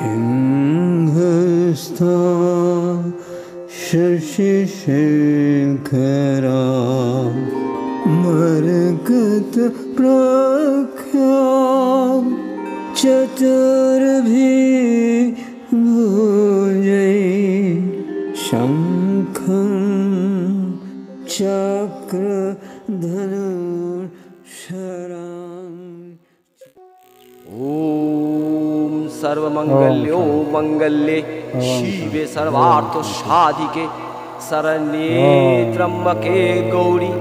सिंहस्था शशिशेखरा मरकत प्रख्या चतुर्भुजै शंखं चक्रधनुर्धरां। ओम सर्वमंगल्यो मंगल्ये शिवे सर्वार्थसाधिके शरण्ये त्र्यंबके गौरी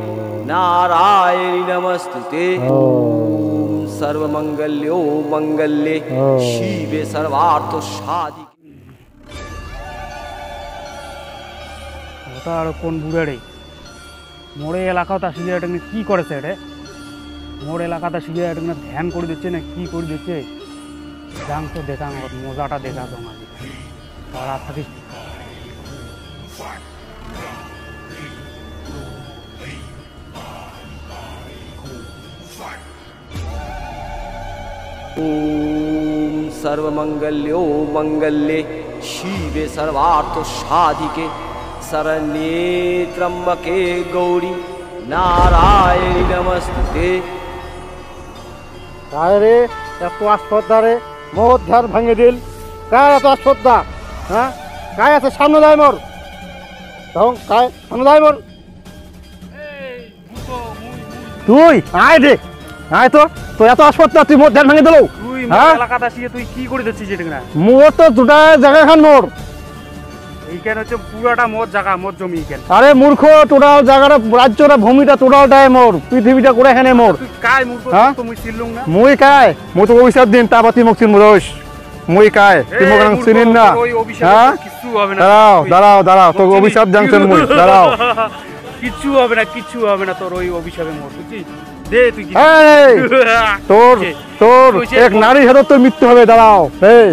नारायणी नमस्तुते। ओम सर्वमंगल्यो मंगल्ये शिवे सर्वार्थसाधिके। ওটা আর কোন বুড়া রে মোড়ে এলাকাতে আসিয়া এটা কি করেছে রে? মোড় এলাকাতে আসিয়া এটা ধ্যান করে দিচ্ছে না কি করে দিচ্ছে? যাং তো দেখা মজাটা দেখা তো মাঝে তারা থাকিস। ओम सर्वमंगल्यो मंगल्ये शिवे सर्वार्थसाधिके शरण्ये त्र्यंबके गौरी नारायणी नमस्तुते। रे এত আস্পর্ধা রে মোর ধ্যান ভাঙে দিল কার এত আস্পর্ধা? হ্যাঁ কায় আছে সামনে যায় মোর তখন কায় সামনে যায় মোর তুই আয় দে আয় তো তো এত আস্পর্ধা তুই মোর ধ্যান ভাঙে দিল। তুই এলাকাতে আসিয়া তুই কি করে দিচ্ছিস এটা না? মোর তো দুটা জায়গা খান মোর এইখানে হচ্ছে পুরাটা মোর জায়গা মোর জমি এইখানে। আরে মূর্খ টোটাল জায়গাটা রাজ্যটা ভূমিটা টোটালটাই মোর পৃথিবীটা করে এখানে মোর। তুই কায় মূর্খ তুমি চিনলুম না? মুই কায় মুই তো অভিশাপ দিন তারপর তুই মোক চিনবস মুই কায় তুই মোক চিনিন না? হ্যাঁ কিছু হবে না। দাঁড়াও দাঁড়াও দাঁড়াও তোর অভিশাপ জানছেন মুই দাঁড়াও কিচ্ছু হবে না কিচ্ছু হবে না তোর ওই অভিশাপে মোর বুঝছিস? দে তুই তোর তোর এক নারী হাতে তোর মৃত্যু হবে। দাঁড়াও এই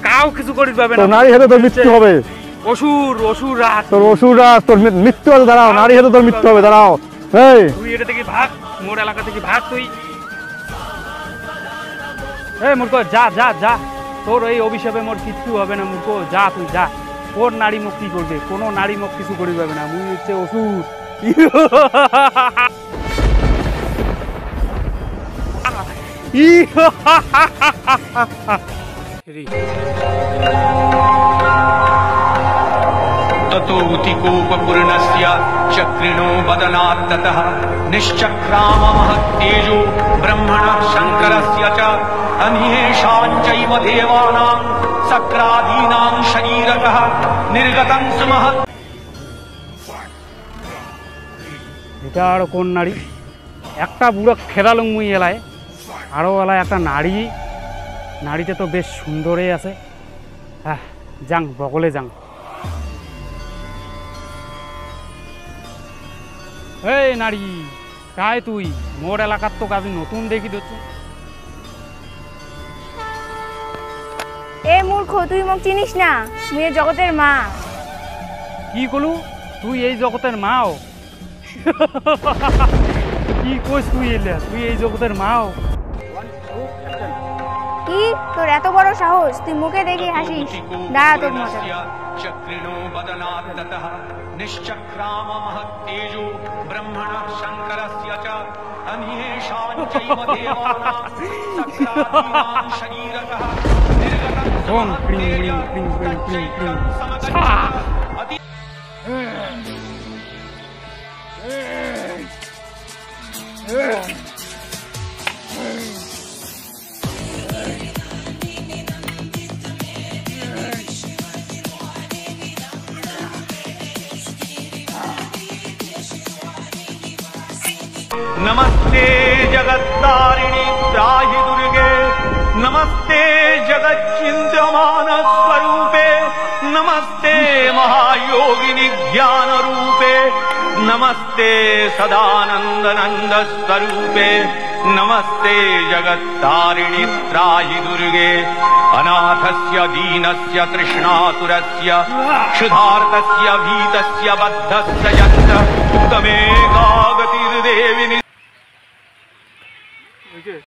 কাউ কিছু করিস পাবে না। তোর নারী হাতে তোর মৃত্যু হবে। অসুর অসুর রাজ তোর অসুর রাজ তোর মৃত্যু হবে। দাঁড়াও নারী হাতে তোর মৃত্যু হবে। দাঁড়াও এই তুই এটা থেকে ভাগ মোর এলাকা থেকে ভাগ তুই। এই মূর্খ যা যা যা তোর এই অভিশাপে মোর কিচ্ছু হবে না মূর্খ যা তুই যা। তোর নারী মুখ কি করবে? কোনো নারী মুখ কিছু করিস পাবে না। মুই হচ্ছে অসুর। ततोऽतिकोपपूर्णस्य चक्रिणो बदनात् ततः निश्चक्राम महत्तेजो ब्रह्मणः शङ्करस्य च अन्येषां चैव देवानां सक्रादीनां शरीरतः निर्गतं सुमहत्। এটা আর কোন নারী? একটা বুড়ো খেদালুম মুই এলায় আরও এলায় একটা নারী। নারীতে তো বেশ সুন্দরই আছে। হ্যাঁ যাং বগলে যাং। এই নারী কায় তুই? মোর এলাকার তো কাজে নতুন দেখি দিচ্ছ। এ মূর্খ তুই মোক চিনিস না? মুই এই জগতের মা। কি কলু তুই এই জগতের মাও? কি কইস তুই এলে তুই এই জগতের মাও? কি তোর এত বড় সাহস? তুই মুখে দেখি হাসিস? দাঁড়া তোর মজা। चक्रिणो बदनात् ततः निश्चक्राम महत्तेजो ब्रह्मणः शङ्करस्य च अन्येषां चैव देवानां सक्रादीनां शरीरतः निर्गतं नमस्ते जगत्तारिणी त्राहि दुर्गे नमस्ते जगच्चिन्त्यमान स्वरूपे नमस्ते महायोगिनि ज्ञान रूपे नमस्ते सदानंद नंद स्वरूपे नमस्ते जगत्तारिणी त्राहि दुर्गे अनाथस्य दीनस्य तृष्णातुरस्य क्षुधार्तस्य भीतस्य बद्धस्य यत्र तमेका गतिर्देवि